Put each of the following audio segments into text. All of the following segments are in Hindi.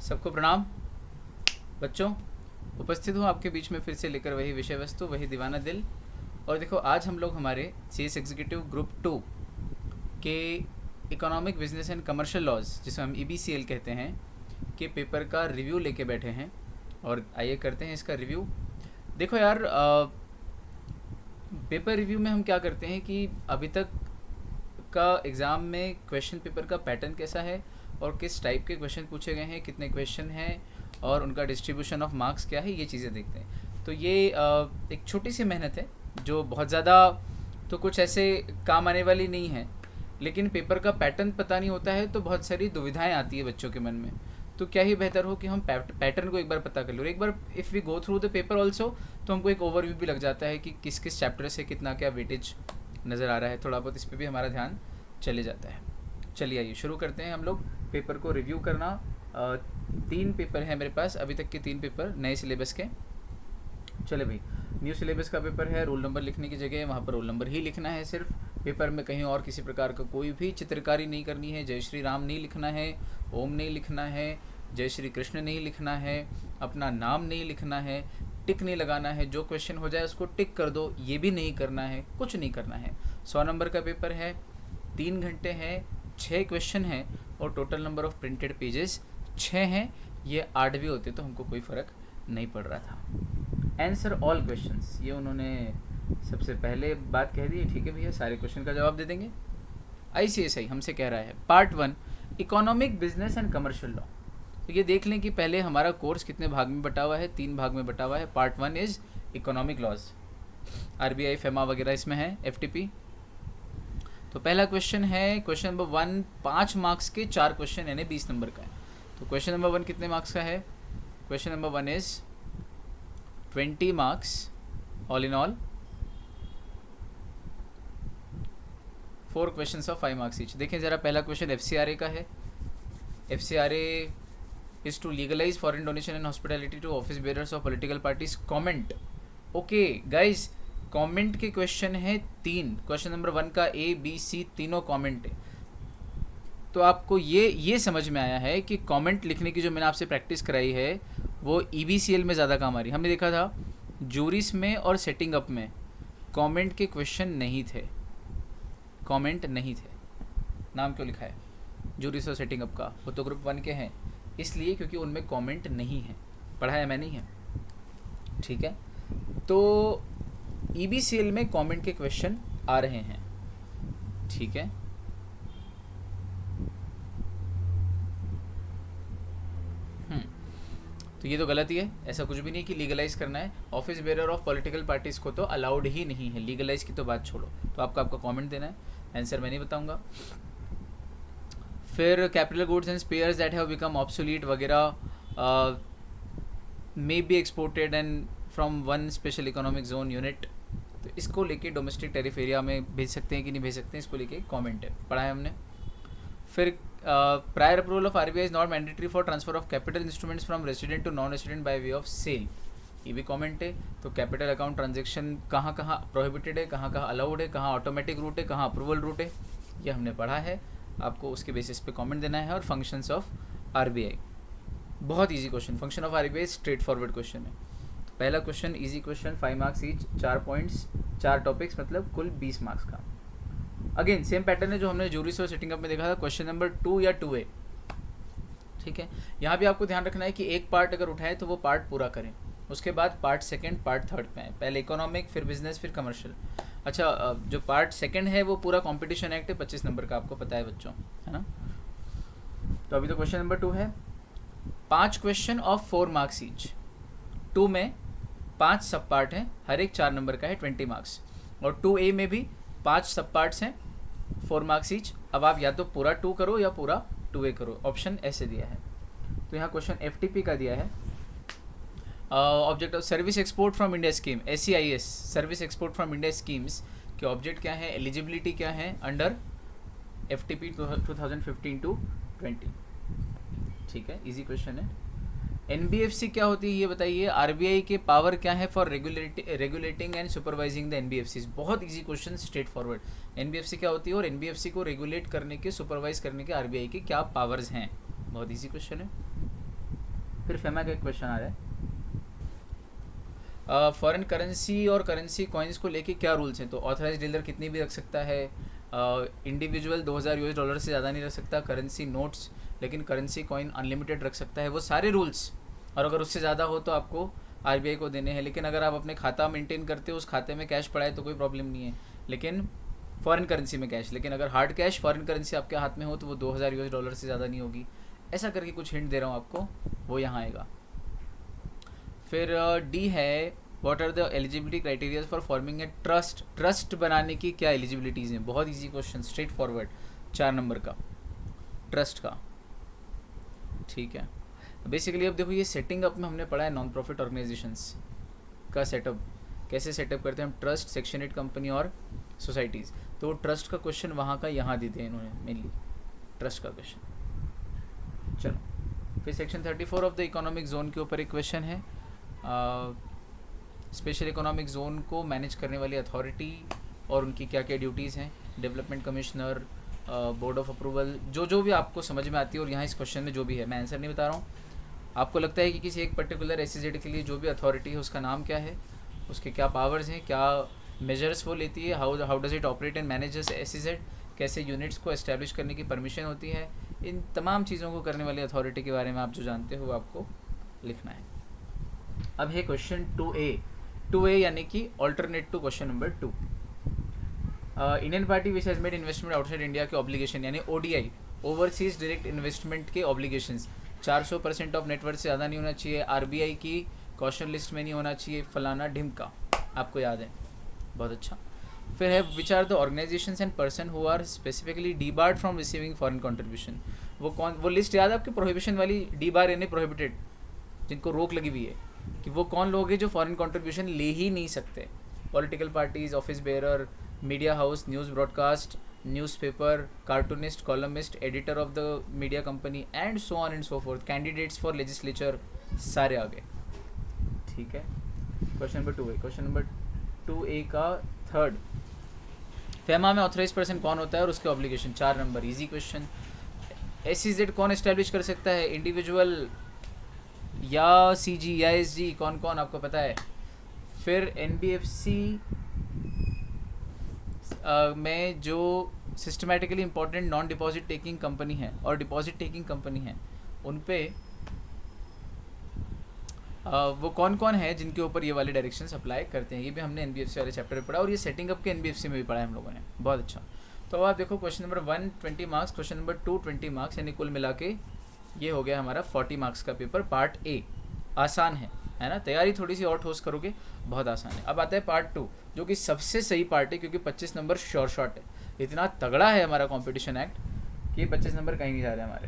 सबको प्रणाम। बच्चों, उपस्थित हूँ आपके बीच में फिर से लेकर वही विषय वस्तु, वही दीवाना दिल। और देखो, आज हम लोग हमारे CS एग्जीक्यूटिव ग्रुप 2 के economic business and commercial laws, जिसे हम EBCL कहते हैं, के पेपर का रिव्यू लेके बैठे हैं। और आइए करते हैं इसका रिव्यू। देखो यार, पेपर रिव्यू में हम क्या करते हैं कि अभी तक का एग्ज़ाम में क्वेश्चन पेपर का पैटर्न कैसा है और किस टाइप के क्वेश्चन पूछे गए हैं, कितने क्वेश्चन हैं और उनका डिस्ट्रीब्यूशन ऑफ मार्क्स क्या है, ये चीज़ें देखते हैं। तो ये एक छोटी सी मेहनत है जो बहुत ज़्यादा तो कुछ ऐसे काम आने वाली नहीं है, लेकिन पेपर का पैटर्न पता नहीं होता है तो बहुत सारी दुविधाएं आती है बच्चों के मन में। तो क्या ही बेहतर हो कि हम पैटर्न को एक बार पता कर लो। एक बार if we go through the paper also, तो हमको एक ओवरव्यू भी लग जाता है कि किस किस चैप्टर से कितना क्या वेटेज नज़र आ रहा है। थोड़ा बहुत इस पर भी हमारा ध्यान चले जाता है। चलिए आइए शुरू करते हैं हम लोग पेपर को रिव्यू करना। 3 पेपर हैं मेरे पास, अभी तक के 3 पेपर नए सिलेबस के। चले भाई, न्यू सिलेबस का पेपर है। रोल नंबर लिखने की जगह वहाँ पर रोल नंबर ही लिखना है सिर्फ। पेपर में कहीं और किसी प्रकार का कोई भी चित्रकारी नहीं करनी है। जय श्री राम नहीं लिखना है, ओम नहीं लिखना है, जय श्री कृष्ण नहीं लिखना है, अपना नाम नहीं लिखना है, टिक नहीं लगाना है। जो क्वेश्चन हो जाए उसको टिक कर दो, ये भी नहीं करना है, कुछ नहीं करना है। 100 नंबर का पेपर है, 3 घंटे हैं, 6 क्वेश्चन हैं और total number of printed pages 6 हैं। ये 8 भी होते तो हमको कोई फ़र्क नहीं पड़ रहा था। आंसर ऑल क्वेश्चंस, ये उन्होंने सबसे पहले बात कह दी है। ठीक है भैया, सारे क्वेश्चन का जवाब दे देंगे। ICSI हमसे कह रहा है part 1 economic business and commercial law. तो ये देख लें कि पहले हमारा कोर्स कितने भाग में बटा हुआ है। 3 भाग में बटा हुआ है। Part 1 is economic laws, RBI FEMA वगैरह इसमें है, FTP। तो पहला क्वेश्चन है क्वेश्चन नंबर 1, 5 मार्क्स के 4 क्वेश्चन यानी 20 नंबर का है। तो क्वेश्चन नंबर 1 कितने मार्क्स का है? Question number 1 is 20 marks all in all, 4 question of 5 marks each. देखें ज़रा, पहला क्वेश्चन FCRA का है। FCRA is to legalize foreign donation and hospitality to office bearers of political parties. Comment. Okay guys, comment के क्वेश्चन है 3। क्वेश्चन नंबर 1 का A, B, C तीनों कमेंट है। तो आपको ये समझ में आया है कि कमेंट लिखने की जो मैंने आपसे प्रैक्टिस कराई है वो EBCL में ज़्यादा काम आ रही है। हमने देखा था जूरिस में और सेटिंग अप में कमेंट के क्वेश्चन नहीं थे, कमेंट नहीं थे। नाम क्यों लिखा है जूरिस और सेटिंग अप का? वो तो ग्रुप 1 के हैं, इसलिए क्योंकि उनमें कमेंट नहीं है। पढ़ाया मैं नहीं है, ठीक है। तो EBCL में कमेंट के क्वेश्चन आ रहे हैं, ठीक है। तो ये तो गलत ही है। ऐसा कुछ भी नहीं कि लीगलाइज करना है। Office bearer of political parties को तो अलाउड ही नहीं है, लीगलाइज की तो बात छोड़ो। तो आपका कमेंट देना है, आंसर मैं नहीं बताऊंगा। फिर capital goods and spares that have become obsolete वगैरह may be exported and from one special economic zone unit. तो इसको लेके डोमेस्टिक टेरिफ एरिया में भेज सकते हैं कि नहीं भेज सकते हैं, इसको लेके कमेंट है, पढ़ा है हमने। फिर prior approval of RBI is not mandatory for transfer of capital instruments from resident to non resident by way of sale, ये भी कमेंट है। तो कैपिटल अकाउंट ट्रांजेक्शन कहाँ कहाँ प्रोहिबिटेड है, कहाँ कहाँ अलाउड है, कहाँ ऑटोमेटिक रूट है, कहाँ अप्रूवल रूट है, ये हमने पढ़ा है। आपको उसके बेसिस पे कमेंट देना है। और फंक्शंस ऑफ RBI, बहुत easy question. Function of RBI straight forward question है। पहला question easy question, 5 marks each, 4 points, 4 topics, मतलब कुल 20 मार्क्स का। अगेन सेम पैटर्न है जो हमने जूरिस और सेटिंग अप में देखा था। क्वेश्चन नंबर 2 या 2A, ठीक है। यहाँ भी आपको ध्यान रखना है कि एक पार्ट अगर उठाए तो वो पार्ट पूरा करें, उसके बाद पार्ट 2, पार्ट 3 पे आए। पहले इकोनॉमिक, फिर बिजनेस, फिर कमर्शियल। अच्छा, जो पार्ट 2 है वो पूरा कंपटीशन एक्ट है, 25 नंबर का, आपको पता है बच्चों, है ना। तो अभी तो क्वेश्चन नंबर 2 है। 5 क्वेश्चन ऑफ 4 मार्क्स ईच। 2 में 5 सब पार्ट हैं, हर एक 4 नंबर का है, 20 मार्क्स। और 2A में भी 5 सब पार्ट्स हैं, 4 मार्क्स ईच। अब आप या तो पूरा 2 करो या पूरा 2A करो, ऑप्शन ऐसे दिया है। तो यहाँ क्वेश्चन FTP का दिया है। Object of service export from India scheme, SEIS, service export from India schemes के ऑब्जेक्ट क्या है, एलिजिबिलिटी क्या है अंडर FTP 2015-20, ठीक है। इजी क्वेश्चन है। NBFC क्या होती है ये बताइए। RBI के पावर क्या है for regulating and supervising the NBFCs। बहुत easy question, straight forward. NBFC क्या होती है और NBFC को रेगुलेट करने के, सुपरवाइज करने के RBI के क्या पावर्स हैं, बहुत इजी क्वेश्चन है। फिर फेमा का एक क्वेश्चन आ रहा है, फॉरेन करेंसी और करेंसी कॉइन्स को लेके क्या रूल्स हैं। तो ऑथराइज डीलर कितनी भी रख सकता है, इंडिविजुअल 2000 यूएस डॉलर से ज़्यादा नहीं रख सकता, करेंसी नोट्स, लेकिन करेंसी कॉइन अनलिमिटेड रख सकता है, वो सारे रूल्स। और अगर उससे ज़्यादा हो तो आपको आरबीआई को देने हैं, लेकिन अगर आप अपने खाता मेंटेन करते हो, उस खाते में कैश पड़ा है तो कोई प्रॉब्लम नहीं है, लेकिन फॉरेन करेंसी में कैश, लेकिन अगर हार्ड कैश फॉरेन करेंसी आपके हाथ में हो तो वो 2000 यूएस डॉलर से ज़्यादा नहीं होगी। ऐसा करके कुछ हिंट दे रहा हूँ आपको, वो यहाँ आएगा। फिर डी है, what are the eligibility criterias for forming a trust. Trust बनाने की क्या एलिजिबिलिटीज़ हैं, बहुत easy question, straight forward, 4 number का ट्रस्ट का। ठीक है, बेसिकली अब देखो ये सेटिंग अप में हमने पढ़ा है नॉन प्रॉफिट ऑर्गेनाइजेशंस का सेटअप, कैसे सेटअप करते हैं हम, ट्रस्ट, सेक्शन 8 कंपनी और सोसाइटीज़। तो ट्रस्ट का क्वेश्चन वहाँ का यहाँ देते हैं इन्होंने, मेनली ट्रस्ट का क्वेश्चन। चलो फिर section 34 of the economic zone के ऊपर एक क्वेश्चन है, स्पेशल इकोनॉमिक जोन को मैनेज करने वाली अथॉरिटी और उनकी क्या क्या ड्यूटीज़ हैं, development commissioner, board of approval, जो भी आपको समझ में आती है। और यहाँ इस क्वेश्चन में जो भी है, मैं आंसर नहीं बता रहा हूँ, आपको लगता है कि किसी एक पर्टिकुलर एसईजेड के लिए जो भी अथॉरिटी है उसका नाम क्या है, उसके क्या पावर्स हैं, क्या मेजर्स वो लेती है, how does it operate and manages SEZ, कैसे यूनिट्स को एस्टेब्लिश करने की परमिशन होती है, इन तमाम चीज़ों को करने वाली अथॉरिटी के बारे में आप जो जानते हो आपको लिखना है। अब है क्वेश्चन 2A यानी कि alternate to question number 2। Indian party which has made investment outside India के ऑब्लिगेशन यानी ओडीआई, ओवरसीज डायरेक्ट इन्वेस्टमेंट के ऑब्लिगेशंस 400% ऑफ नेटवर्थ से ज़्यादा नहीं होना चाहिए, आरबीआई की कॉशन लिस्ट में नहीं होना चाहिए, फलाना ढिमका, आपको याद है, बहुत अच्छा। फिर है which are the organisations and person who are specifically debarred from receiving foreign contribution. वो लिस्ट याद है आपकी, प्रोहिबिशन वाली, डीबार यानी प्रोहिबिटेड, जिनको रोक लगी हुई है, कि वो कौन लोग हैं जो फॉरेन कंट्रीब्यूशन ले ही नहीं सकते। Political parties, office bearer, media house, news broadcast, newspaper, cartoonist, columnist, editor of the media company and so on and so fourth, candidates for legislature, सारे आ गए। ठीक है, question number 2A। Question number 2A का थर्ड, फेमा में ऑथराइज पर्सन कौन होता है और उसके obligation, 4 number, easy question. SEZ कौन एस्टेब्लिश कर सकता है, इंडिविजुअल या सीजी या एसजी, कौन कौन आपको पता है। फिर एनबीएफसी में जो systematically important non deposit taking company है और डिपॉजिट टेकिंग कंपनी है, उन पे वो कौन कौन है जिनके ऊपर ये वाले डायरेक्शंस अप्लाई करते हैं, ये भी हमने एनबीएफसी वाले चैप्टर में पढ़ा, और ये सेटिंग अप के एनबीएफसी में भी पढ़ा है हम लोगों ने, बहुत अच्छा। तो अब आप देखो question number 1 20 marks, question number 2 20 marks, यानी कुल मिला के ये हो गया हमारा 40 मार्क्स का पेपर, पार्ट ए। आसान है ना, तैयारी थोड़ी सी और ठोस करोगे बहुत आसान है। अब आता है पार्ट 2, जो कि सबसे सही पार्ट है, क्योंकि 25 नंबर श्योर शॉट है। इतना तगड़ा है हमारा कॉम्पिटिशन एक्ट कि 25 नंबर कहीं नहीं जा रहे हमारे।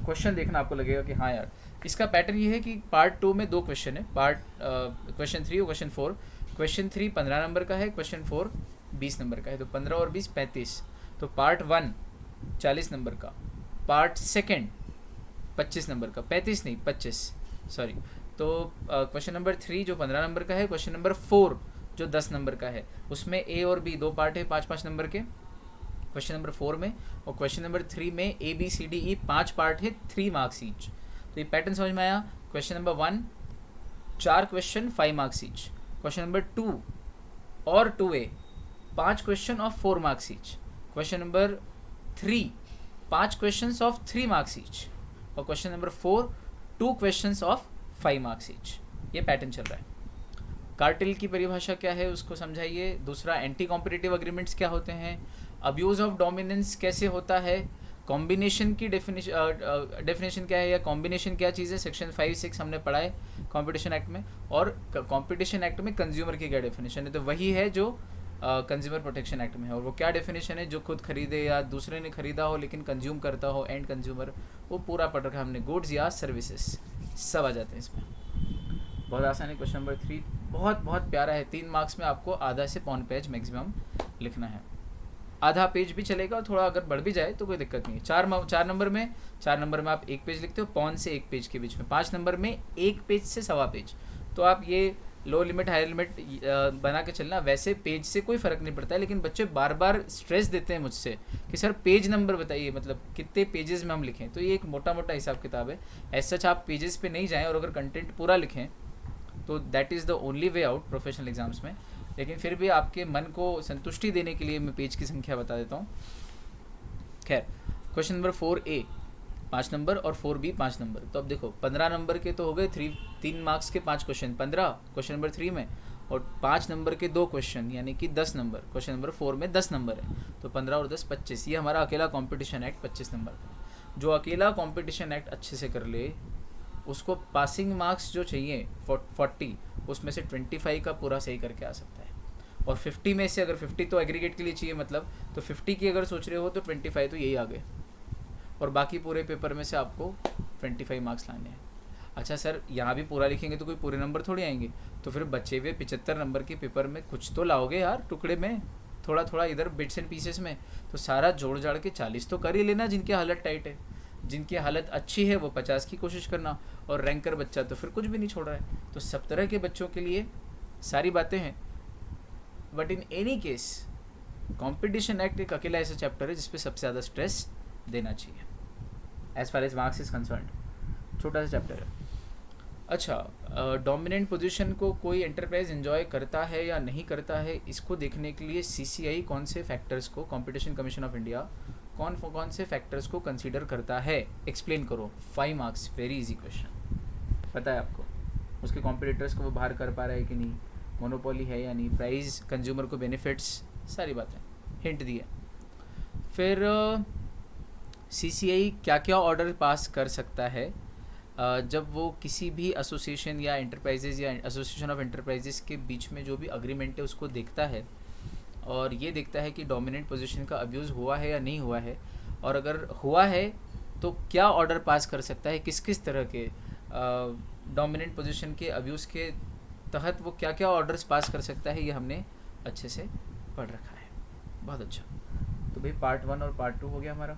क्वेश्चन देखना आपको लगेगा कि हाँ यार, इसका पैटर्न ये है कि पार्ट 2 में 2 क्वेश्चन है, क्वेश्चन 3 और क्वेश्चन 4। क्वेश्चन 3 15 नंबर का है, क्वेश्चन 4 20 नंबर का है, तो 15 और 20 35। तो पार्ट 1 40 नंबर का, पार्ट 2 25 नंबर का, 35 नहीं 25, सॉरी। तो क्वेश्चन नंबर 3 जो 15 नंबर का है, क्वेश्चन नंबर 4 जो 10 नंबर का है, उसमें ए और बी 2 पार्ट है 5-5 नंबर के क्वेश्चन नंबर 4 में, और क्वेश्चन नंबर 3 में A B C D E 5 part है, 3 मार्क्स ईच। तो ये पैटर्न समझ में आया। Question number 1 4 question 5 marks each, question number 2 और 2A 5 question of 4 marks each, question number 3 5 question of 3 marks each, और question number 4 2 question of 5 marks each. ये पैटर्न चल रहा है। कार्टेल की परिभाषा क्या है उसको समझाइए। दूसरा, एंटी कॉम्पिटिटिव एग्रीमेंट्स क्या होते हैं, अब्यूज़ ऑफ डोमिनेंस कैसे होता है, कॉम्बिनेशन की डेफिनेशन क्या है या कॉम्बिनेशन क्या चीज़ है, सेक्शन 5-6 हमने पढ़ा है कॉम्पिटिशन एक्ट में, और कॉम्पिटिशन एक्ट में कंज्यूमर की क्या डेफिनेशन है, तो वही है जो कंज्यूमर प्रोटेक्शन एक्ट में है। और वो क्या डेफिनेशन है, जो खुद खरीदे या दूसरे ने खरीदा हो लेकिन कंज्यूम करता हो, एंड कंज्यूमर, वो पूरा पढ़ रखा है हमने, गुड्स या सर्विसेज सब आ जाते हैं इसमें। बहुत आसान है। क्वेश्चन नंबर 3 बहुत बहुत प्यारा है, 3 मार्क्स में आपको आधा से पौन पेज मैक्सिमम लिखना है। आधा पेज भी चलेगा और थोड़ा अगर बढ़ भी जाए तो कोई दिक्कत नहीं है। 4 नंबर में आप 1 पेज लिखते हो, पौन से 1 पेज के बीच में। 5 नंबर में 1 पेज से 1.25 पेज, तो आप ये लो लिमिट हाई लिमिट बना के चलना, वैसे पेज से कोई फ़र्क नहीं पड़ता है, लेकिन बच्चे बार बार स्ट्रेस देते हैं मुझसे कि सर पेज नंबर बताइए, मतलब कितने पेजेस में हम लिखें। तो ये एक मोटा मोटा हिसाब किताब है। ऐसा सच आप पेजेस पे नहीं जाएं, और अगर कंटेंट पूरा लिखें तो that is the only way out professional exams में। लेकिन फिर भी आपके मन को संतुष्टि देने के लिए मैं पेज की संख्या बता देता हूँ। खैर, क्वेश्चन नंबर 4A 5 नंबर और 4B 5 नंबर। तो अब देखो 15 नंबर के तो हो गए 3 मार्क्स के 5 क्वेश्चन, 15 क्वेश्चन नंबर 3 में, और 5 नंबर के 2 क्वेश्चन यानी कि 10 नंबर। क्वेश्चन नंबर 4 में 10 नंबर है, तो 15 और 10 25। ये हमारा अकेला कंपटीशन एक्ट 25 नंबर का। जो अकेला कंपटीशन एक्ट अच्छे से कर ले उसको पासिंग मार्क्स जो चाहिए 40, उसमें से 25 का पूरा सही करके आ सकता है। और 50 में से अगर 50 तो एग्रीगेट के लिए चाहिए, मतलब तो 50 की अगर सोच रहे हो तो 25 तो यही आ गए, और बाकी पूरे पेपर में से आपको 25 मार्क्स लाने हैं। अच्छा सर, यहाँ भी पूरा लिखेंगे तो कोई पूरे नंबर थोड़ी आएंगे, तो फिर बचे हुए 75 नंबर के पेपर में कुछ तो लाओगे यार, टुकड़े में थोड़ा थोड़ा इधर बिट्स एंड पीसेस में। तो सारा जोड़ जाड़ के 40 तो कर ही लेना। जिनकी हालत टाइट है, जिनकी हालत अच्छी है वो 50 की कोशिश करना, और रैंकर बच्चा तो फिर कुछ भी नहीं छोड़ रहा है। तो सब तरह के बच्चों के लिए सारी बातें हैं। But in any case competition act एक अकेला ऐसा चैप्टर है जिसपे सबसे ज़्यादा स्ट्रेस देना चाहिए as far as marks is concern. छोटा सा चैप्टर है। अच्छा, डोमिनेंट पोजीशन को कोई एंटरप्राइज एंजॉय करता है या नहीं करता है, इसको देखने के लिए सीसीआई कौन से फैक्टर्स को, कॉम्पिटिशन कमीशन ऑफ इंडिया कौन से फैक्टर्स को कंसीडर करता है, एक्सप्लेन करो। 5 मार्क्स, वेरी इजी क्वेश्चन। पता है आपको उसके कॉम्पिटिटर्स को वो बाहर कर पा रहा है कि नहीं, मोनोपोली है या नहीं, प्राइस, कंज्यूमर को बेनिफिट्स, सारी बातें हिंट दिए। फिर सीसीआई क्या क्या ऑर्डर पास कर सकता है जब वो किसी भी एसोसिएशन या एंटरप्राइजेज या एसोसिएशन ऑफ एंटरप्राइजेज के बीच में जो भी अग्रीमेंट है उसको देखता है, और ये देखता है कि डोमिनेंट पोजीशन का अब्यूज़ हुआ है या नहीं हुआ है, और अगर हुआ है तो क्या ऑर्डर पास कर सकता है, किस किस तरह के डोमिनेंट पोजीशन के अब्यूज़ के तहत वो क्या क्या ऑर्डर्स पास कर सकता है, ये हमने अच्छे से पढ़ रखा है। बहुत अच्छा। तो भाई पार्ट 1 और पार्ट 2 हो गया हमारा,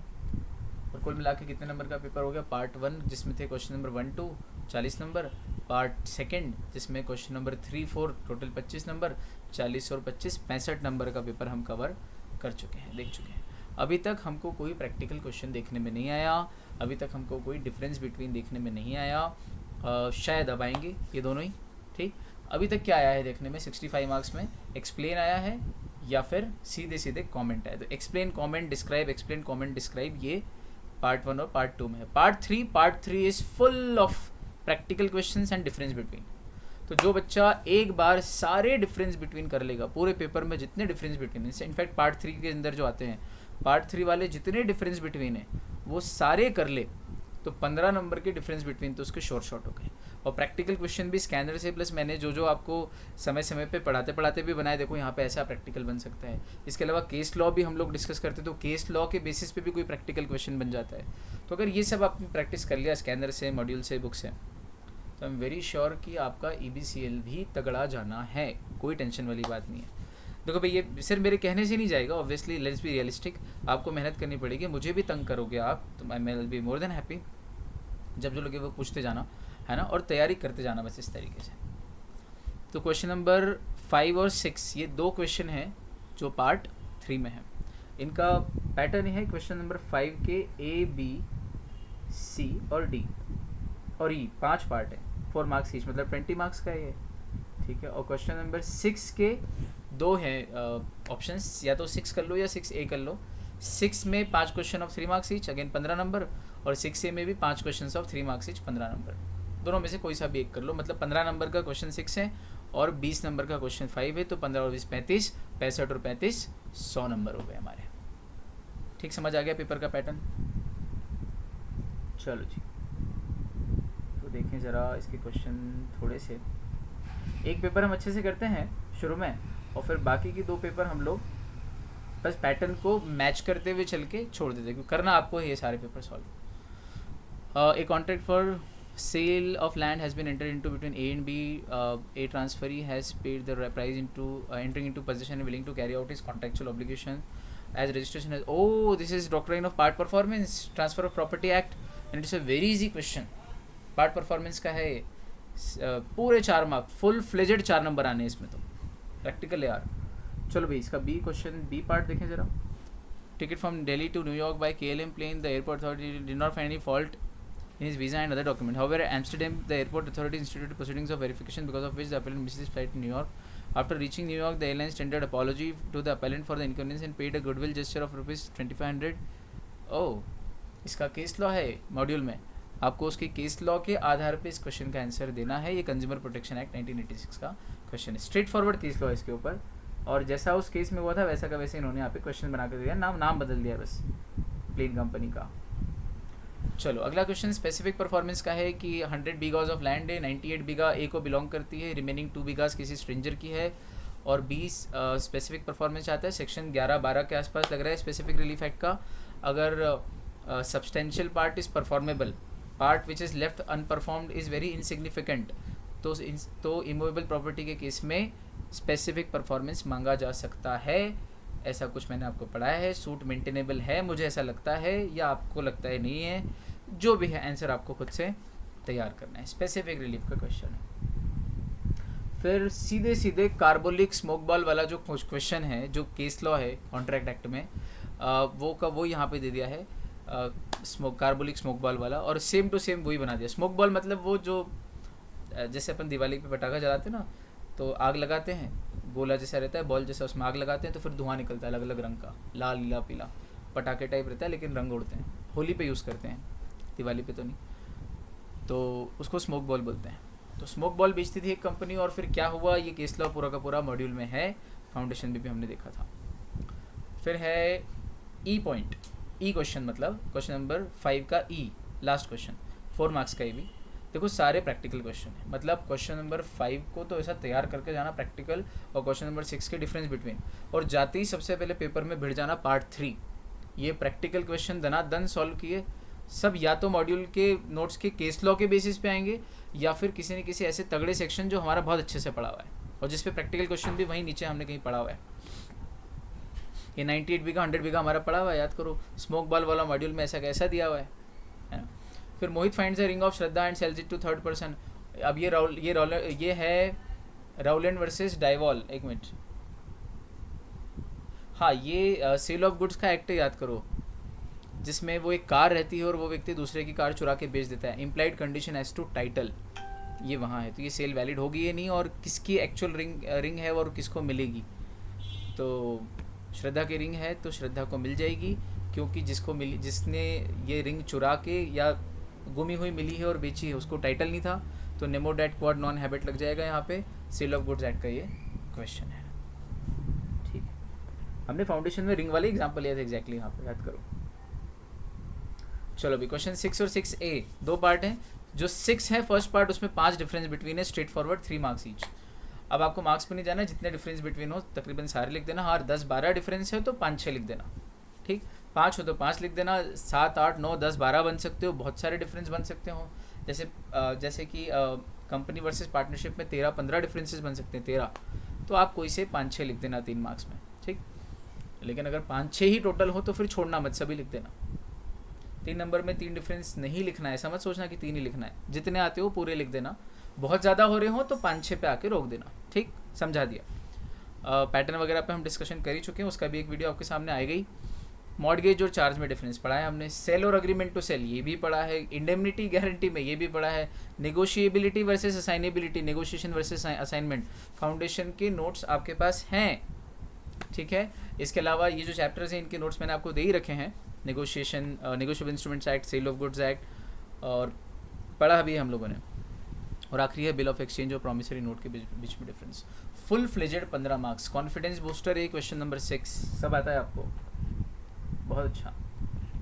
और कुल मिला के कितने नंबर का पेपर हो गया। पार्ट 1 जिसमें थे क्वेश्चन नंबर 1 2 40 नंबर, पार्ट 2 जिसमें क्वेश्चन नंबर 3 4 टोटल 25 नंबर, 40 और 25 65 नंबर का पेपर हम कवर कर चुके हैं, देख चुके हैं। अभी तक हमको कोई प्रैक्टिकल क्वेश्चन देखने में नहीं आया, अभी तक हमको कोई डिफरेंस बिटवीन देखने में नहीं आया। शायद अब आएंगे ये दोनों ही, ठीक। अभी तक क्या आया है देखने में, 65 मार्क्स में एक्सप्लेन आया है या फिर सीधे सीधे कमेंट आया। तो explain comment describe, explain comment describe, ये पार्ट 1 और पार्ट 2 में है। Part 3 is full of practical questions and difference between. तो जो बच्चा एक बार सारे डिफरेंस बिटवीन कर लेगा, पूरे पेपर में जितने डिफरेंस बिटवीन, इनफैक्ट पार्ट 3 के अंदर जो आते हैं, पार्ट 3 वाले जितने डिफरेंस बिटवीन है वो सारे कर ले, तो 15 नंबर के डिफरेंस बिटवीन तो उसके शॉर्ट हो गए। और प्रैक्टिकल क्वेश्चन भी स्कैनर से, प्लस मैंने जो आपको समय समय पे पढ़ाते पढ़ाते भी बनाए, देखो यहाँ पे ऐसा प्रैक्टिकल बन सकता है। इसके अलावा केस लॉ भी हम लोग डिस्कस करते, तो केस लॉ के बेसिस पे भी कोई प्रैक्टिकल क्वेश्चन बन जाता है। तो अगर ये सब आपने प्रैक्टिस कर लिया स्कैनर से, मॉड्यूल से, बुक से, तो आई एम वेरी श्योर कि आपका EBCL भी तगड़ा जाना है, कोई टेंशन वाली बात नहीं है। देखो भाई ये सिर्फ मेरे कहने से नहीं जाएगा, ऑब्वियसली लेट्स बी रियलिस्टिक, आपको मेहनत करनी पड़ेगी, मुझे भी तंग करोगे आप तो I will be more than happy. जब जो लगे वो पूछते जाना है ना, और तैयारी करते जाना बस इस तरीके से। तो क्वेश्चन नंबर 5 और 6 ये 2 क्वेश्चन हैं जो पार्ट 3 में है। इनका पैटर्न है क्वेश्चन नंबर 5 के A B C और D और E 5 पार्ट है, 4 मार्क्स ईच, मतलब 20 मार्क्स का है ये, ठीक है। और क्वेश्चन नंबर 6 के 2 हैं ऑप्शंस, या तो 6 कर लो या 6A कर लो। 6 में 5 question of 3 marks each, again 15 number, और 6A में भी 5 question of 3 marks each, 15 number. दोनों में से कोई सा भी एक कर लो, मतलब 15 नंबर का क्वेश्चन 6 है और 20 नंबर का क्वेश्चन 5 है, तो 15 और 20 35, 65 और 35 100 नंबर हो गए हमारे। ठीक समझ आ गया पेपर का पैटर्न। चलो जी, तो देखें ज़रा इसके क्वेश्चन थोड़े से। एक पेपर हम अच्छे से करते हैं शुरू में, और फिर बाकी की 2 पेपर हम लोग बस पैटर्न को मैच करते हुए चल के छोड़ देते, क्योंकि करना आपको है ये सारे paper solve. A contract for sale of land has been entered into between A and B. A transferee has paid the price into entering into possession and willing to carry out his contractual obligation as registration has. Oh, this is doctrine of part performance, transfer of property act, and it's a very easy question. Part performance का है, पूरे 4 मार्क, फुल फ्लेजेड 4 नंबर आने हैं इसमें तो, प्रैक्टिकल यार। चलो भाई इसका बी क्वेश्चन, बी पार्ट देखें ज़रा। Ticket from Delhi to New York by KLM plane, the airport authority did not find any fault in his visa and other document. However, at Amsterdam, the airport authority instituted proceedings of verification, because of which the appellant missed his flight to New York. After reaching New York, the airlines tendered apology to the appellant for the inconvenience and paid a goodwill gesture of ₹2500. Oh, इसका केस लॉ है मॉड्यूल में, आपको उसके केस लॉ के आधार पे इस क्वेश्चन का आंसर देना है। ये कंज्यूमर प्रोटेक्शन एक्ट 1986 का क्वेश्चन है, स्ट्रेट फॉरवर्ड केस लॉ इसके ऊपर, और जैसा उस केस में हुआ था वैसा का वैसे इन्होंने यहाँ पे क्वेश्चन बना कर दिया, नाम बदल दिया बस प्लेन कंपनी का। चलो अगला क्वेश्चन स्पेसिफिक परफॉर्मेंस का है कि 100 बीघाज ऑफ लैंड है, 98 बीघा ए को बिलोंग करती है, रिमेनिंग 2 बीघाज किसी स्ट्रेंजर की है, और 20 स्पेसिफिक परफॉर्मेंस आता है, सेक्शन 11-12 के आसपास लग रहा है स्पेसिफिक रिलीफ एक्ट का। अगर substantial part is performable, part which is left unperformed is very insignificant, तो इमूवेबल प्रॉपर्टी के केस में स्पेसिफिक परफॉर्मेंस मांगा जा सकता है। ऐसा कुछ मैंने आपको पढ़ाया है, सूट मेंटेनेबल है मुझे ऐसा लगता है, या आपको लगता है नहीं है, जो भी है आंसर आपको खुद से तैयार करना है। स्पेसिफिक रिलीफ का क्वेश्चन है। फिर सीधे कार्बोलिक स्मोक बॉल वाला जो क्वेश्चन है, जो केस लॉ है कॉन्ट्रैक्ट एक्ट में, वो यहाँ पे दे दिया है, कार्बोलिक स्मोक बॉल वाला, और सेम टू सेम वही बना दिया। स्मोक बॉल मतलब वो जो जैसे अपन दिवाली पे पटाखा जलाते हैं ना, तो आग लगाते हैं, गोला जैसा रहता है, बॉल जैसा, उसमें आग लगाते हैं तो फिर धुआं निकलता है अलग अलग रंग का, लाल नीला पीला, पटाखे टाइप रहता है लेकिन रंग उड़ते हैं। होली पे यूज़ करते हैं, दिवाली पे तो नहीं, तो उसको स्मोक बॉल बोलते हैं। तो स्मोक बॉल बेचती थी एक कंपनी, और फिर क्या हुआ, ये केस लॉ पूरा का पूरा मॉड्यूल में है, फाउंडेशन भी हमने देखा था। फिर है ई पॉइंट, ई क्वेश्चन मतलब क्वेश्चन नंबर 5 का ई, लास्ट क्वेश्चन, 4 मार्क्स का ये भी। देखो सारे प्रैक्टिकल क्वेश्चन है, मतलब क्वेश्चन नंबर 5 को तो ऐसा तैयार करके जाना प्रैक्टिकल, और क्वेश्चन नंबर 6 के डिफरेंस बिटवीन, और जाते ही सबसे पहले पेपर में भिड़ जाना पार्ट 3। ये प्रैक्टिकल क्वेश्चन दनादन सॉल्व किए, सब या तो मॉड्यूल के नोट्स के केस लॉ के बेसिस पे आएंगे, या फिर किसी न किसी ऐसे तगड़े सेक्शन जो हमारा बहुत अच्छे से पढ़ा हुआ है, और जिस पे प्रैक्टिकल क्वेश्चन भी वहीं नीचे हमने कहीं पढ़ा हुआ है। ये 98 बीघा 100 बीघा हमारा पढ़ा हुआ है, याद करो। स्मोक बॉल वाला मॉड्यूल में ऐसा कैसा दिया हुआ है ना। फिर Mohit finds the ring of Shraddha and sells it to third person. अब ये है राउलैंड वर्सेस डाइवॉल, एक मिनट, हाँ ये सेल ऑफ गुड्स का एक्ट याद करो, जिसमें वो एक कार रहती है और वो व्यक्ति दूसरे की कार चुरा के बेच देता है, implied condition as to title, ये वहाँ है। तो ये सेल वैलिड होगी या नहीं, और किसकी एक्चुअल रिंग है और किसको मिलेगी। तो श्रद्धा की रिंग है तो श्रद्धा को मिल जाएगी, क्योंकि जिसने ये रिंग चुरा के या गुमी हुई मिली है और बेची है उसको टाइटल नहीं था, तो Nemo that quad non habit लग जाएगा यहाँ पे। सेल ऑफ गुड्स एक्ट का ये क्वेश्चन है, ठीक है। हमने फाउंडेशन में रिंग वाले एग्जाम्पल लिया था एग्जैक्टली यहाँ पे, याद करो। चलो अभी क्वेश्चन 6 और 6A 2 पार्ट हैं। जो 6 है फर्स्ट पार्ट, उसमें 5 डिफरेंस बिटवीन है, स्ट्रेट फॉरवर्ड, 3 मार्क्स ईच। अब आपको मार्क्स पे नहीं जाना, जितने डिफरेंस बिटवीन हो तकरीबन सारे लिख देना। हाँ 10-12 डिफरेंस है तो 5-6 लिख देना, ठीक। 5 हो तो 5 लिख देना, 7, 8, 9, 10, 12 बन सकते हो, बहुत सारे डिफरेंस बन सकते हो। जैसे कि कंपनी वर्सेस पार्टनरशिप में 13-15 डिफरेंसेस बन सकते हैं, 13, तो आप कोई से 5-6 लिख देना 3 मार्क्स में, ठीक। लेकिन अगर 5-6 ही टोटल हो तो फिर छोड़ना मत, सभी लिख देना। 3 नंबर में 3 डिफरेंस नहीं लिखना है, ऐसा मत सोचना कि 3 ही लिखना है, जितने आते हो पूरे लिख देना। बहुत ज़्यादा हो रहे हो तो 5-6 पे आके रोक देना, ठीक, समझा दिया। पैटर्न वगैरह पे हम डिस्कशन कर ही चुके हैं, उसका भी एक वीडियो आपके सामने आएगा ही। मॉर्गेज और चार्ज में डिफरेंस पढ़ा है हमने, सेल और अग्रीमेंट टू सेल ये भी पढ़ा है, इंडेमनिटी गारंटी में ये भी पढ़ा है, negotiability versus assignability, negotiation versus assignment, foundation के नोट्स आपके पास हैं, ठीक है। इसके अलावा ये जो चैप्टर्स हैं इनके नोट्स मैंने आपको दे ही रखे हैं, negotiable instruments act, sale of goods act, और पढ़ा भी हम लोगों ने। और आखिरी है बिल ऑफ एक्सचेंज और प्रॉमिसरी नोट के बीच में difference. Full fledged 15 marks, confidence booster है क्वेश्चन नंबर 6, सब आता है आपको, बहुत अच्छा।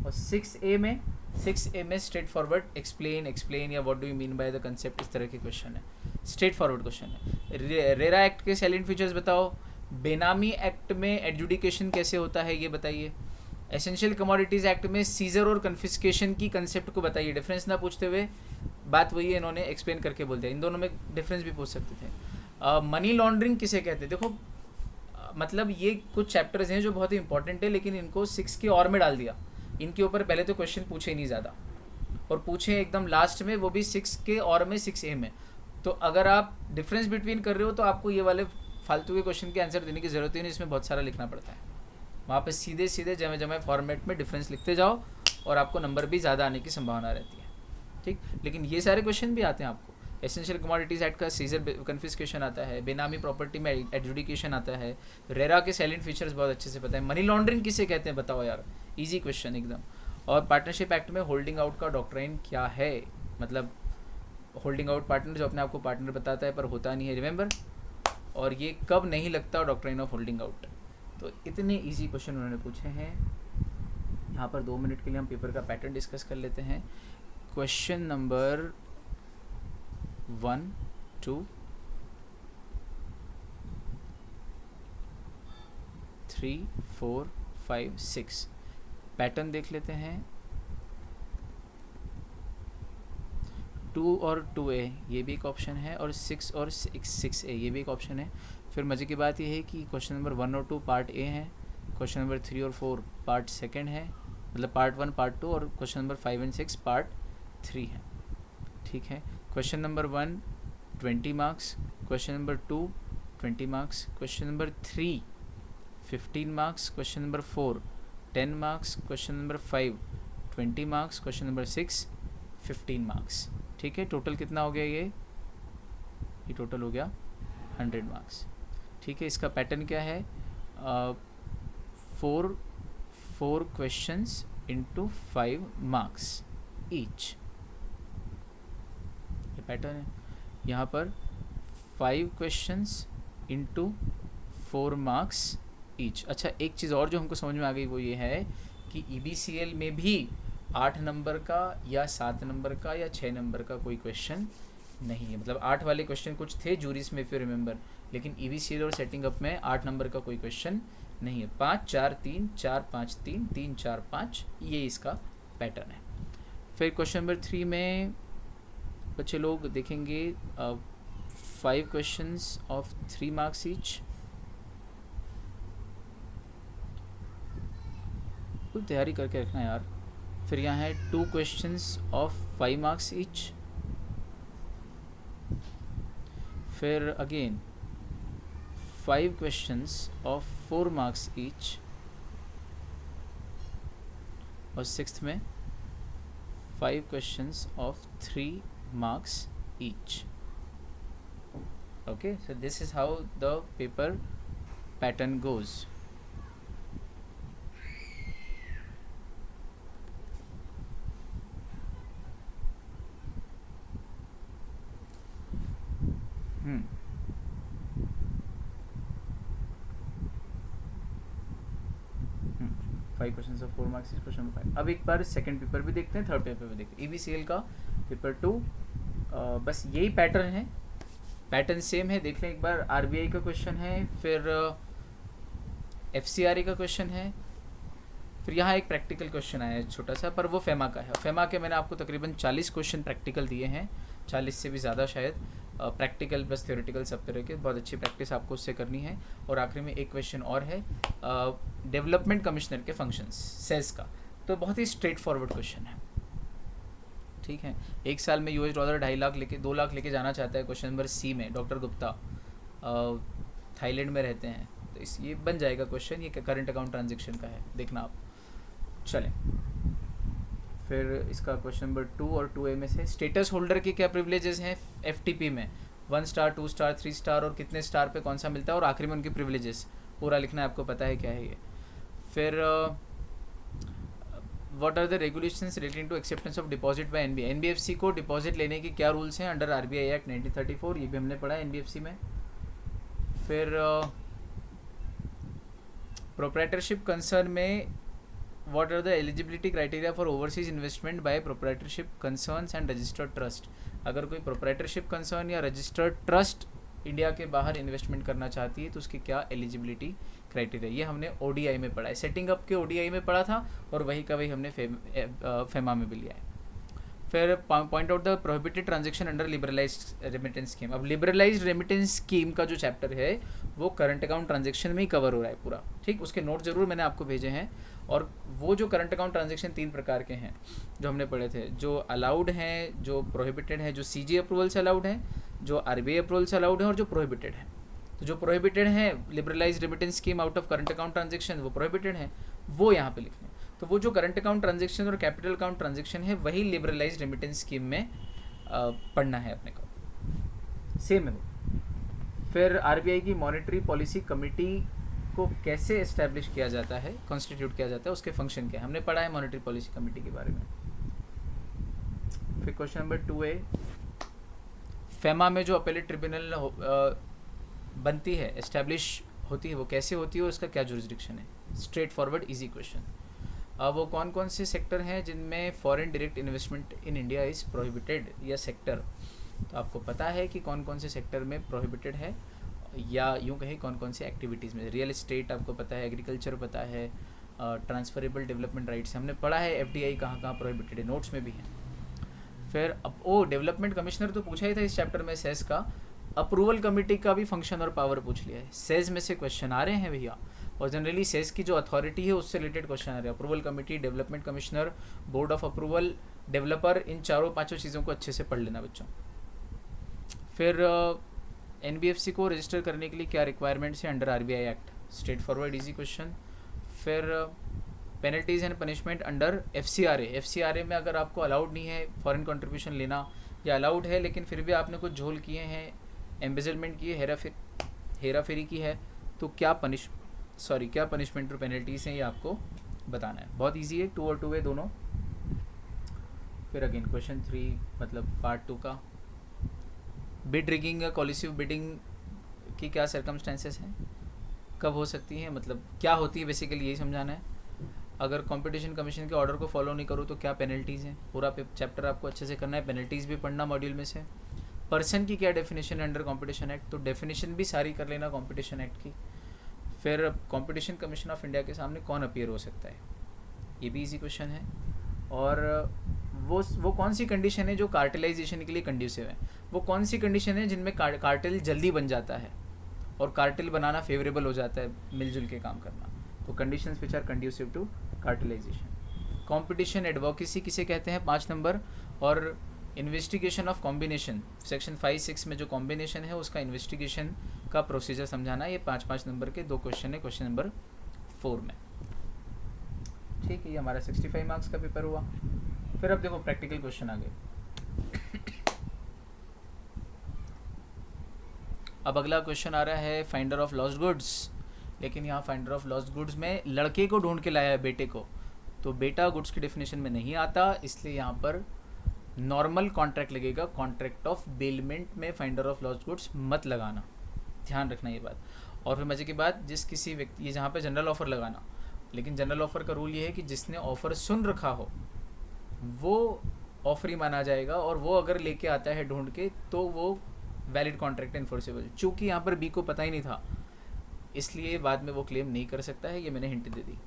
और 6A में स्ट्रेट फॉरवर्ड एक्सप्लेन या what do you mean by the concept, इस तरह के क्वेश्चन है, स्ट्रेट फॉरवर्ड क्वेश्चन है। रेरा एक्ट के सैलेंट फीचर्स बताओ, बेनामी एक्ट में एडजुडिकेशन कैसे होता है ये बताइए, एसेंशियल कमोडिटीज़ एक्ट में सीजर और कन्फिस्केशन की कंसेप्ट को बताइए। डिफरेंस ना पूछते हुए बात वही है, इन्होंने एक्सप्लेन करके बोल दिया। इन दोनों में डिफरेंस भी पूछ सकते थे। मनी लॉन्ड्रिंग किसे कहते हैं, देखो मतलब ये कुछ चैप्टर्स हैं जो बहुत ही इंपॉर्टेंट है, लेकिन इनको 6 के और में डाल दिया। इनके ऊपर पहले तो क्वेश्चन पूछे ही नहीं ज़्यादा, और पूछे एकदम लास्ट में, वो भी 6 के और में 6A में। तो अगर आप डिफरेंस बिटवीन कर रहे हो तो आपको ये वाले फालतू के क्वेश्चन के आंसर देने की ज़रूरत ही नहीं, इसमें बहुत सारा लिखना पड़ता है। वहाँ पे सीधे सीधे जमे जमे फॉर्मेट में डिफरेंस लिखते जाओ और आपको नंबर भी ज़्यादा आने की संभावना रहती है, ठीक। लेकिन ये सारे क्वेश्चन भी आते हैं आपको। एसेंशियल कमोडिटीज एक्ट का सीजर कन्फिस्केशन आता है, बेनामी प्रॉपर्टी में एडजुडिकेशन आता है, रेरा के साइलेंट फीचर्स बहुत अच्छे से पता है, मनी लॉन्ड्रिंग किसे कहते हैं बताओ यार, इजी क्वेश्चन एकदम। और पार्टनरशिप एक्ट में होल्डिंग आउट का डॉक्ट्राइन क्या है, मतलब होल्डिंग आउट पार्टनर जो अपने आप को पार्टनर बताता है पर होता नहीं है, रिमेंबर। और ये कब नहीं लगता डॉक्ट्राइन ऑफ होल्डिंग आउट। तो इतने इजी क्वेश्चन उन्होंने पूछे हैं। यहाँ पर 2 मिनट के लिए हम पेपर का पैटर्न डिस्कस कर लेते हैं। क्वेश्चन नंबर 1, 2, 3, 4, 5, 6 पैटर्न देख लेते हैं। 2 और 2A ये भी एक ऑप्शन है, और 6 और 6A ये भी एक ऑप्शन है। फिर मज़े की बात ये है कि क्वेश्चन नंबर 1 और 2 पार्ट ए है, क्वेश्चन नंबर 3 और 4 पार्ट सेकंड है, मतलब पार्ट 1 पार्ट 2, और क्वेश्चन नंबर 5 और 6 पार्ट 3 है, ठीक है। Question number 1 20 marks, question number 2 20 marks, question number 3 15 marks, question number 4 10 marks, question number 5 20 marks, question number 6 15 marks, ठीक है। टोटल कितना हो गया ये टोटल हो गया 100 मार्क्स, ठीक है। इसका पैटर्न क्या है, 4 क्वेश्चंस इंटू 5 मार्क्स ईच, ये पैटर्न है। यहाँ पर 5 क्वेश्चंस इंटू 4 मार्क्स ईच। अच्छा, एक चीज़ और जो हमको समझ में आ गई वो ये है कि EBCL में भी 8 नंबर का या 7 नंबर का या 6 नंबर का कोई क्वेश्चन नहीं है। मतलब 8 वाले क्वेश्चन कुछ थे जूरीस में, फिर रिमेंबर, लेकिन EBCL और सेटिंग अप में 8 नंबर का कोई क्वेश्चन नहीं है। 5 4 3 4 5 3 3 4 5 ये इसका पैटर्न है। फिर क्वेश्चन नंबर 3 में बच्चे लोग देखेंगे 5 क्वेश्चंस ऑफ 3 मार्क्स ईच। कुल तैयारी करके रखना यार। फिर यहाँ है 2 क्वेश्चंस ऑफ 5 मार्क्स ईच। फिर again 5 questions of 4 marks each, और 6th में 5 questions of 3 marks each. Okay, so this is how the paper pattern goes. Five question of 4 marks, question number 5। अब एक बार सेकंड पेपर भी देखते हैं, थर्ड पेपर भी देखते हैं। EBCL का पेपर 2 बस यही पैटर्न है, पैटर्न सेम है। देख लें एक बार। RBI का क्वेश्चन है, फिर FCRA का क्वेश्चन है, फिर यहाँ एक प्रैक्टिकल क्वेश्चन आया है छोटा सा, पर वो फेमा का है। फेमा के मैंने आपको तकरीबन 40 क्वेश्चन प्रैक्टिकल दिए हैं, 40 से भी ज़्यादा शायद। प्रैक्टिकल प्लस थ्योरेटिकल सब तरह के, बहुत अच्छी प्रैक्टिस आपको उससे करनी है। और आखिरी में एक क्वेश्चन और है डेवलपमेंट कमिश्नर के फंक्शंस, सेस का। तो बहुत ही स्ट्रेट फॉरवर्ड क्वेश्चन है, ठीक है। 1 साल में US डॉलर 2.5 लाख लेके 2 लाख लेके जाना चाहता है। क्वेश्चन नंबर C में डॉक्टर गुप्ता थाईलैंड में रहते हैं, तो इस ये बन जाएगा क्वेश्चन। ये करंट अकाउंट ट्रांजेक्शन का है, देखना आप। चलें, फिर इसका क्वेश्चन नंबर 2 और 2A में से स्टेटस होल्डर के क्या प्रिविलेजेस हैं FTP में, 1 स्टार 2 स्टार 3 स्टार, और कितने स्टार पे कौन सा मिलता है, और आखिरी में उनकी प्रिविलेजेस पूरा लिखना है, आपको पता है क्या है ये। फिर what are the regulations relating to acceptance of deposit by NBFC। NBFC को डिपॉजिट लेने के क्या रूल्स हैं अंडर RBI एक्ट 1934, ये भी हमने पढ़ा है NBFC में। फिर प्रोप्राइटरशिप कंसर्न में what are the eligibility criteria for overseas investment by proprietorship concerns and registered trust. अगर कोई प्रोप्राइटरशिप कंसर्न या रजिस्टर्ड ट्रस्ट इंडिया के बाहर इन्वेस्टमेंट करना चाहती है तो उसकी क्या एलिजिबिलिटी क्राइटेरिया, ये हमने ODI में पढ़ा है। सेटिंग अप के ODI में पढ़ा था, और वही का वही हमने फेमा में भी लिया है। फिर point out the prohibited transaction under liberalised remittance scheme. अब लिबरलाइज्ड रेमिटेंस स्कीम का जो चैप्टर है वो करंट अकाउंट ट्रांजेक्शन में ही कवर हो रहा है पूरा, ठीक। उसके नोट जरूर मैंने आपको भेजे हैं। और वो जो करंट अकाउंट ट्रांजेक्शन 3 प्रकार के हैं जो हमने पढ़े थे, जो अलाउड हैं, जो प्रोहिबिटेड हैं, जो सीजी अप्रूवल से अलाउड हैं, जो आरबीआई अप्रूवल से अलाउड हैं, और जो प्रोहिबिटेड हैं। तो जो प्रोहिबिटेड हैं, liberalise remittance scheme out of current account transaction, वो प्रोहिबिटेड हैं, वो यहाँ पे लिखने। तो वो जो करंट अकाउंट ट्रांजेक्शन और कैपिटल अकाउंट ट्रांजेक्शन है वही लिबरलाइज रेमिटेंस स्कीम में पढ़ना है अपने को, सेम है वो। फिर आरबीआई की मॉनेटरी पॉलिसी कमेटी को कैसे इस्टेब्लिश किया जाता है, कॉन्स्टिट्यूट किया जाता है, उसके फंक्शन क्या है, हमने पढ़ा है मॉनेटरी पॉलिसी कमेटी के बारे में। फिर क्वेश्चन नंबर 2A, फेमा में जो अपेलेट ट्रिब्यूनल बनती है, एस्टेब्लिश होती है, वो कैसे होती है और उसका क्या जुरिस्डिक्शन है। Straight forward easy question. वो कौन कौन से सेक्टर हैं जिनमें foreign direct investment in India is prohibited, या सेक्टर। तो आपको पता है कि कौन कौन से सेक्टर में प्रोहिबिटेड है, या यूँ कहें कौन कौन सी एक्टिविटीज़ में। रियल एस्टेट आपको पता है, एग्रीकल्चर पता है, ट्रांसफरेबल डेवलपमेंट राइट्स हमने पढ़ा है, एफडीआई कहाँ कहाँ प्रोहिबिटेड है, नोट्स में भी है। फिर अब डेवलपमेंट कमिश्नर तो पूछा ही था इस चैप्टर में, सेस का। अप्रूवल कमेटी का भी फंक्शन और पावर पूछ लिया है। सेस में से क्वेश्चन आ रहे हैं भैया, और जनरली सेस की जो अथॉरिटी है उससे रिलेटेड क्वेश्चन आ रहे हैं। Approval committee, development commissioner, board of approval, developer, इन चारों पांचों चीज़ों को अच्छे से पढ़ लेना बच्चों। फिर एनबीएफसी को रजिस्टर करने के लिए क्या रिक्वायरमेंट्स है under RBI act, straight forward easy question. फिर penalties and punishment under FCRA. FCRA में अगर आपको अलाउड नहीं है फॉरेन कंट्रीब्यूशन लेना, या अलाउड है लेकिन फिर भी आपने कुछ झोल किए हैं, एम्बेजलमेंट की है, हेरा फेरी की है, तो क्या पनिशमेंट और पेनल्टीज़ हैं ये आपको बताना है। बहुत इजी है, 2 और 2A दोनों। फिर अगेन क्वेश्चन 3 मतलब पार्ट 2 का, बिड रिगिंग या कॉलिसिव बिडिंग की क्या सर्कमस्टेंसेस हैं, कब हो सकती हैं, मतलब क्या होती है, बेसिकली यही समझाना है। अगर कंपटीशन कमीशन के ऑर्डर को फॉलो नहीं करूँ तो क्या पेनल्टीज़ हैं, पूरा चैप्टर आपको अच्छे से करना है, पेनल्टीज़ भी पढ़ना मॉड्यूल में से। पर्सन की क्या डेफिनेशन है अंडर कंपटीशन एक्ट, तो डेफिनेशन भी सारी कर लेना कंपटीशन एक्ट की। फिर कंपटीशन कमीशन ऑफ इंडिया के सामने कौन अपीयर हो सकता है, ये भी इजी क्वेश्चन है। और वो कौन सी कंडीशन है जो कार्टेलाइजेशन के लिए कंड्यूसिव है, वो कौन सी कंडीशन है जिनमें कार्टेल जल्दी बन जाता है और कार्टेल बनाना फेवरेबल हो जाता है, मिलजुल के काम करना। तो conditions which are conducive to cartelisation. Competition advocacy किसे कहते हैं 5 नंबर। और इन्वेस्टिगेशन ऑफ कॉम्बिनेशन, सेक्शन 5-6 में जो कॉम्बिनेशन है उसका इन्वेस्टिगेशन का प्रोसीजर समझाना। ये 5-5 नंबर के 2 क्वेश्चन है क्वेश्चन नंबर 4 में। ठीक है, ये हमारा 65 मार्क्स का पेपर हुआ। फिर अब देखो प्रैक्टिकल क्वेश्चन आ गए। अब अगला क्वेश्चन आ रहा है फाइंडर ऑफ लॉस्ट गुड्स, लेकिन यहाँ फाइंडर ऑफ लॉस्ट गुड्स में लड़के को ढूंढ के लाया है, बेटे को, तो बेटा गुड्स की डेफिनेशन में नहीं आता, इसलिए यहाँ पर नॉर्मल कॉन्ट्रैक्ट लगेगा। कॉन्ट्रैक्ट ऑफ बेलमेंट में फाइंडर ऑफ लॉस्ट गुड्स मत लगाना, ध्यान रखना ये बात। और फिर मजे की बात, जिस किसी व्यक्ति, ये जहाँ पे जनरल ऑफर लगाना, लेकिन जनरल ऑफर का रूल ये है कि जिसने ऑफर सुन रखा हो वो ऑफर ही माना जाएगा, और वो अगर लेके आता है ढूंढ के तो वो वैलिड कॉन्ट्रैक्ट इन्फोर्सेबल। चूँकि यहाँ पर बी को पता ही नहीं था, इसलिए बाद में वो क्लेम नहीं कर सकता है, ये मैंने हिंट दे दी।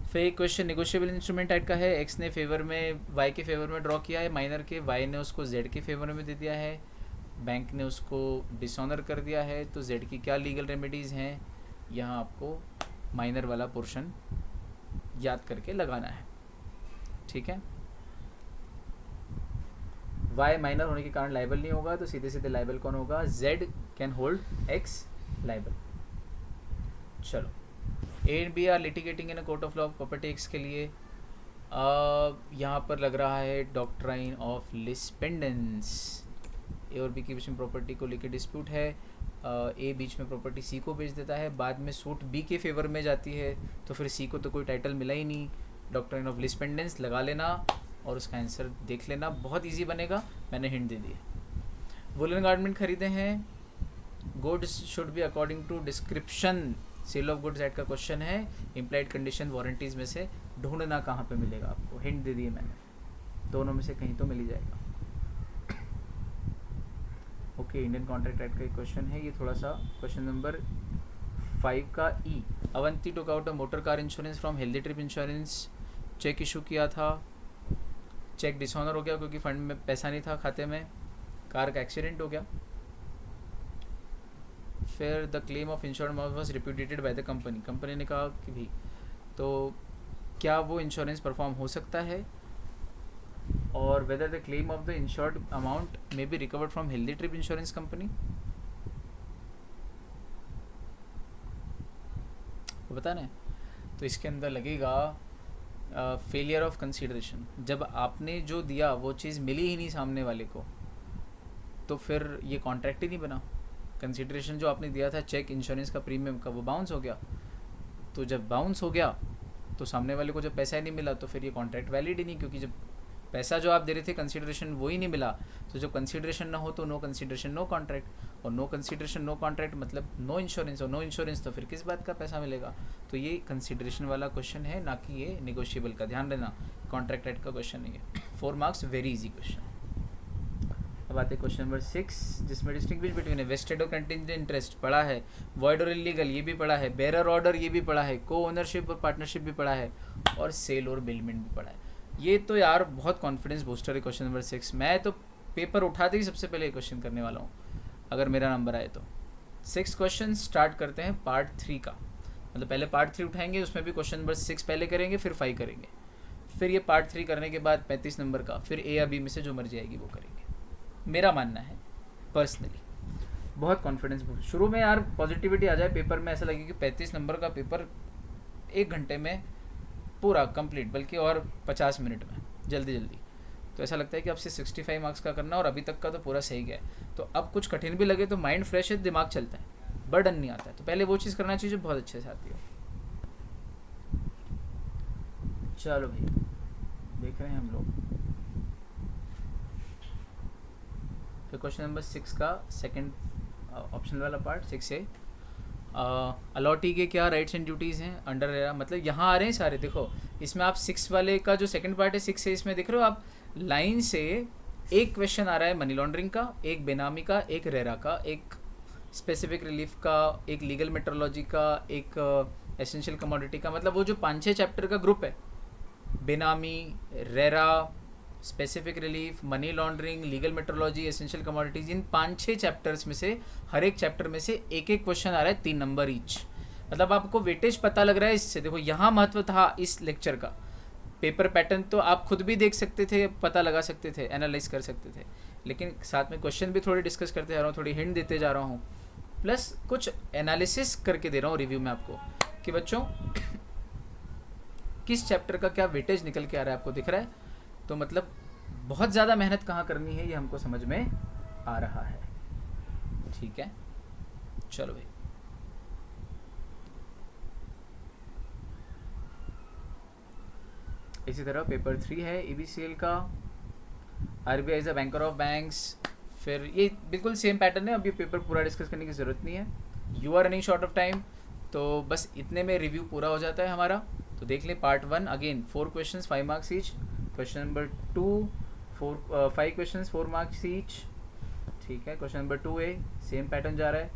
फिर एक क्वेश्चन नेगोशिएबल इंस्ट्रूमेंट टाइप का है, एक्स ने फेवर में वाई के फेवर में ड्रॉ किया है माइनर के, वाई ने उसको जेड के फेवर में दे दिया है, बैंक ने उसको डिसऑनर कर दिया है, तो जेड की क्या लीगल रेमेडीज़ हैं, यहाँ आपको माइनर वाला पोर्शन याद करके लगाना है। ठीक है, वाई माइनर होने के कारण लाइबल नहीं होगा, तो सीधे सीधे लाइबल कौन होगा, Z can hold X liable. चलो, A and B are litigating in a court of law property X के लिए यहाँ पर लग रहा है डॉक्ट्राइन ऑफ लिस्पेंडेंस। ए और बी के बीच में प्रॉपर्टी को लेकर डिस्प्यूट है, ए बीच में प्रॉपर्टी सी को बेच देता है, बाद में सूट बी के फेवर में जाती है, तो फिर सी को तो कोई टाइटल मिला ही नहीं। डॉक्ट्राइन ऑफ लिस्पेंडेंस लगा लेना और उसका आंसर देख लेना, बहुत इजी बनेगा, मैंने हिंट दे दी है। वुलन गारमेंट खरीदे हैं, goods should be according to description, sale of goods act का क्वेश्चन है। इम्प्लाइड कंडीशन वारंटीज़ में से ढूंढना कहाँ पे मिलेगा आपको, हिंट दे दिए मैंने, दोनों में से कहीं तो मिल ही जाएगा। ओके, इंडियन कॉन्ट्रैक्ट एक्ट का एक क्वेश्चन है, ये थोड़ा सा क्वेश्चन नंबर 5 का E. Avanti took out a motor car insurance from healthy trip insurance, cheque issue किया था, चेक डिसऑनर हो गया क्योंकि फंड में पैसा नहीं था खाते में, कार का एक्सीडेंट हो गया। फिर the claim of insured amount was repudiated by the company, company ने कहा कि भी, तो क्या वो इंश्योरेंस परफॉर्म हो सकता है, और whether the claim of the insured amount may be recovered from healthy trip insurance company, वो बताना है। तो इसके अंदर लगेगा फेलियर ऑफ कंसीडरेशन। जब आपने जो दिया वो चीज़ मिली ही नहीं सामने वाले को, तो फिर ये कॉन्ट्रैक्ट ही नहीं बना। कंसीडरेशन जो आपने दिया था चेक इंश्योरेंस का प्रीमियम का, वो बाउंस हो गया। तो जब बाउंस हो गया तो सामने वाले को जब पैसा ही नहीं मिला, तो फिर ये कॉन्ट्रैक्ट वैलिड ही नहीं, क्योंकि जब पैसा जो आप दे रहे थे कंसीडरेशन वो ही नहीं मिला। तो जब कंसीडरेशन ना हो तो नो कंसीडरेशन नो कॉन्ट्रैक्ट, और नो कंसीडरेशन नो कॉन्ट्रैक्ट मतलब नो इंश्योरेंस, और नो इंश्योरेंस तो फिर किस बात का पैसा मिलेगा। तो ये कंसीडरेशन वाला क्वेश्चन है, ना कि ये निगोशिएबल का। ध्यान देना, कॉन्ट्रैक्ट राइट का क्वेश्चन नहीं है। 4 मार्क्स, वेरी इजी क्वेश्चन। अब आते हैं क्वेश्चन नंबर 6, जिसमें डिस्टिंग्विश बिटवीन वेस्टेड और कंटिजेंट इंटरेस्ट पढ़ा है, वॉइड और इलीगल ये भी पढ़ा है, बेरर ऑर्डर ये भी पढ़ा है, को ओनरशिप और पार्टनरशिप भी पढ़ा है, और सेल और बिलमेंट भी पढ़ा है। ये तो यार बहुत कॉन्फिडेंस बूस्टर है क्वेश्चन नंबर 6। मैं तो पेपर उठाते ही सबसे पहले क्वेश्चन करने वाला हूँ अगर मेरा नंबर आए तो। 6 क्वेश्चन स्टार्ट करते हैं पार्ट 3 का, मतलब पहले पार्ट 3 उठाएंगे, उसमें भी क्वेश्चन नंबर 6 पहले करेंगे, फिर 5 करेंगे, फिर ये पार्ट 3 करने के बाद 35 नंबर का, फिर ए या बी में से जो मर्जी आएगी वो करेंगे। मेरा मानना है पर्सनली, बहुत कॉन्फिडेंस। शुरू में यार पॉजिटिविटी आ जाए पेपर में, ऐसा लगे कि 35 नंबर का पेपर 1 घंटे में पूरा कंप्लीट, बल्कि और 50 मिनट में जल्दी जल्दी। तो ऐसा लगता है कि अब से 65 मार्क्स का करना, और अभी तक का तो पूरा सही गया है। तो अब कुछ कठिन भी लगे तो माइंड फ्रेश है, दिमाग चलता है, बर्डन नहीं आता है। तो पहले वो चीज़ करना चाहिए जो बहुत अच्छे से आती हो। चलो भाई, देख रहे हैं हम लोग फिर क्वेश्चन नंबर 6 का सेकंड ऑप्शनल वाला पार्ट 6A। अलॉटी के क्या राइट्स एंड ड्यूटीज़ हैं अंडर रेरा, मतलब यहाँ आ रहे हैं सारे। देखो इसमें आप 6 वाले का जो सेकंड पार्ट है 6A, इसमें देख रहे हो आप लाइन से एक क्वेश्चन आ रहा है मनी लॉन्ड्रिंग का, एक बेनामी का, एक रेरा का, एक स्पेसिफिक रिलीफ का, एक लीगल मेट्रोलॉजी का, एक एसेंशियल कमोडिटी का। मतलब वो जो 5-6 चैप्टर का ग्रुप है, benami, RERA, specific relief, money laundering, legal metrology, essential commodities, इन 5-6 चैप्टर्स में से हर एक चैप्टर में से एक एक क्वेश्चन आ रहा है 3 नंबर ईच। मतलब आपको वेटेज पता लग रहा है इससे। देखो यहाँ महत्व था इस लेक्चर का। पेपर पैटर्न तो आप खुद भी देख सकते थे, पता लगा सकते थे, एनालाइज कर सकते थे, लेकिन साथ में क्वेश्चन भी थोड़ी डिस्कस करते जा रहा हूँ, थोड़ी हिंट देते जा रहा हूँ, प्लस कुछ एनालिसिस करके दे रहा हूँ रिव्यू में आपको कि बच्चों किस चैप्टर का क्या वेटेज निकल के आ रहा है, आपको दिख रहा है। तो मतलब बहुत ज़्यादा मेहनत कहाँ करनी है ये हमको समझ में आ रहा है। ठीक है, चलो भाई। इसी तरह पेपर 3 है EBCL का, RBI is a banker of banks. फिर ये बिल्कुल सेम पैटर्न है, अब ये पेपर पूरा डिस्कस करने की ज़रूरत नहीं है। You are running short of time, तो बस इतने में रिव्यू पूरा हो जाता है हमारा। तो देख लें part 1 again 4 questions 5 marks each, question number 2 5 questions 4 marks each. ठीक है, question number 2A same pattern जा रहा है,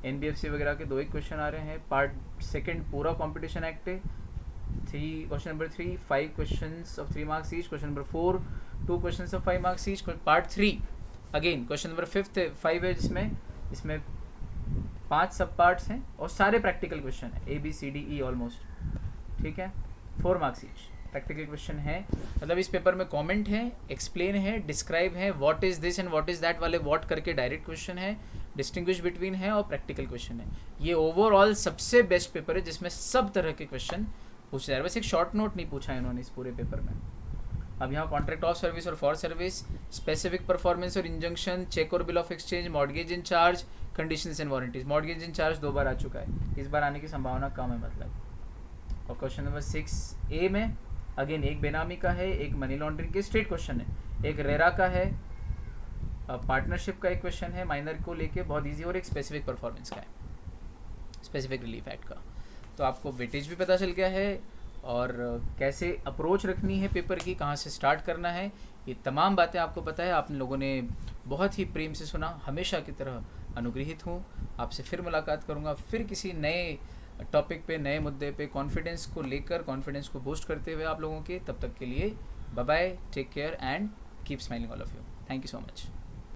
NBFC वगैरह के 2 एक क्वेश्चन आ रहे हैं। पार्ट सेकंड पूरा कंपटीशन एक्ट है। Question number 3 5 questions of 3 marks each. Question number 4 2 questions of 5 marks each. Part 3 again question number 5 है, जिसमें इसमें 5 सब पार्ट्स हैं और सारे प्रैक्टिकल क्वेश्चन है, ABCDE ऑलमोस्ट। ठीक है, 4 मार्क्स ईच प्रैक्टिकल क्वेश्चन है। मतलब इस पेपर में कमेंट है, एक्सप्लेन है, डिस्क्राइब है, what is this and what is that वाले व्हाट करके डायरेक्ट क्वेश्चन है, डिस्टिंग्विश बिटवीन है, और प्रैक्टिकल क्वेश्चन है। ये ओवरऑल सबसे बेस्ट पेपर है जिसमें सब तरह के क्वेश्चन पूछे जा रहे हैं। बस एक शॉर्ट नोट नहीं पूछा है इन्होंने इस पूरे पेपर में। अब यहाँ कॉन्ट्रैक्ट ऑफ सर्विस और फॉर सर्विस, स्पेसिफिक परफॉर्मेंस और इंजंक्शन, चेक और bill of exchange, mortgage in charge, conditions and warranties. Mortgage in charge 2 बार आ चुका है, इस बार आने की संभावना कम है मतलब। और क्वेश्चन नंबर 6A में अगेन एक बेनामी का है, एक मनी लॉन्ड्रिंग के स्ट्रेट क्वेश्चन है, एक रेरा का है, पार्टनरशिप का एक क्वेश्चन है माइनर को लेके बहुत इजी, और एक स्पेसिफिक परफॉर्मेंस का है, स्पेसिफिक रिलीफ एक्ट का। तो आपको वेटेज भी पता चल गया है और कैसे अप्रोच रखनी है पेपर की, कहाँ से स्टार्ट करना है, ये तमाम बातें आपको पता है। आप लोगों ने बहुत ही प्रेम से सुना, हमेशा की तरह अनुग्रहित हूँ। आपसे फिर मुलाकात करूँगा, फिर किसी नए टॉपिक पे, नए मुद्दे पे, कॉन्फिडेंस को लेकर, कॉन्फिडेंस को बूस्ट करते हुए आप लोगों के। तब तक के लिए bye bye, take care and keep smiling all of you. Thank you so much.